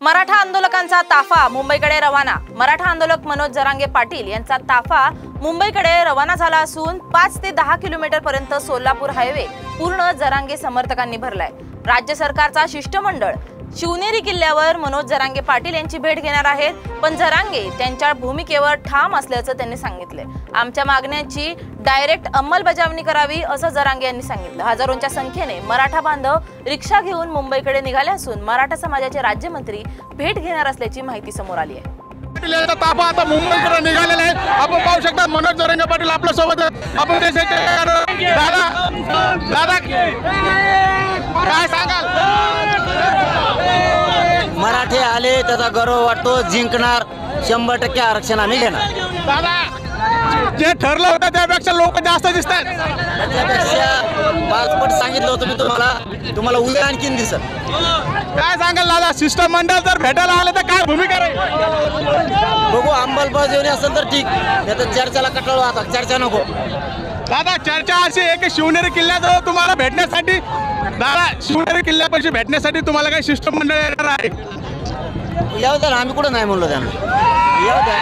मराठा आंदोलकांचा ताफा मुंबईकडे रवाना। मराठा आंदोलक मनोज जरांगे पाटील यांचा ताफा मुंबईकडे रवाना झाला असून 5 ते 10 किलोमीटर पर्यंत सोलापूर हायवे पूर्ण जरांगे समर्थकांनी भरलाय। राज्य सरकारचा शिष्टमंडळ शिवनेरी किल्ल्यावर मनोज जरांगे पाटील यांची भेट घेणार आहेत, पण जरांगे त्यांच्या भूमिकेवर ठाम असल्याचं त्यांनी सांगितले। आमच्या मागण्यांची डायरेक्ट अंमलबजावणी करावी असं जरांगे यांनी सांगितलं। हजारोंच्या संख्येने मराठा बांधव रिक्षा घेऊन मुंबईकडे निघाले असून मराठा समाजाचे राज्यमंत्री भेट घेणार असल्याची माहिती समोर आली आहे। ताफा आता मुंबईकडे निघालेला आहे। आपण पाहू शकता मनोज जरांगे पाटील आपल्या सोबत आपण दादा काय सांगाल? मराठे आले त्याचा गर्व वाटतो, जिंकणार 100% आरक्षण आम्ही घेणार। दादा जे ठरलं होतं त्यापेक्षा लोक जास्त दिसतात, त्यापेक्षा 5 पट सांगितलं होतं मी तुम्हाला उद्या आणखीन दिसत। काय सांगाल दादा? शिष्टमंडळ जर भेटायला आलं तर काय भूमिका राहील? बघू, अंमलबजावणी असेल तर ठीक, नाही तर चर्चेला कटाळू, आता चर्चा नको। दादा चर्चा अशी आहे की शिवनेरी किल्ल्याजवळ तुम्हाला भेटण्यासाठी शिवनेरी किल्ल्यापाशी भेटण्यासाठी तुम्हाला काही शिष्टमंडळ येणार आहे? येऊ द्या ना, आम्ही कुठं नाही म्हणलो त्यांना, येऊ द्या।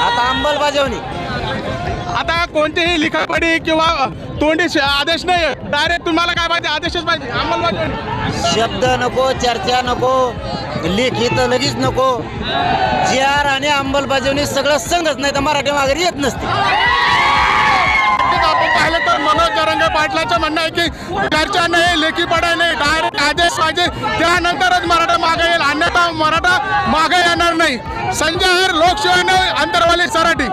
आता अंमलबजावणी, आता कोणतीही लिखापडी किंवा तोंडी आदेश नाही, डायरेक्ट तुम्हाला काय पाहिजे? आदेशच पाहिजे, अंमलबजावणी। शब्द नको, चर्चा नको, लिखित लगेच नको, GR आणि अंमलबजावणी सगळं संघच, नाही तर मराठी माघारी येत नसते। आपण पाहिलं तर मनोज जरांगे पाटलांचं म्हणणं आहे की चर्चा नाही, लेखी पडाय नाही, डायरेक्ट आदेश पाहिजे, त्यानंतरच मराठा मागे येईल, अन्यथा मराठा मागे येणार नाही। संजय लोकशिवाय अंतरवाली सराठी।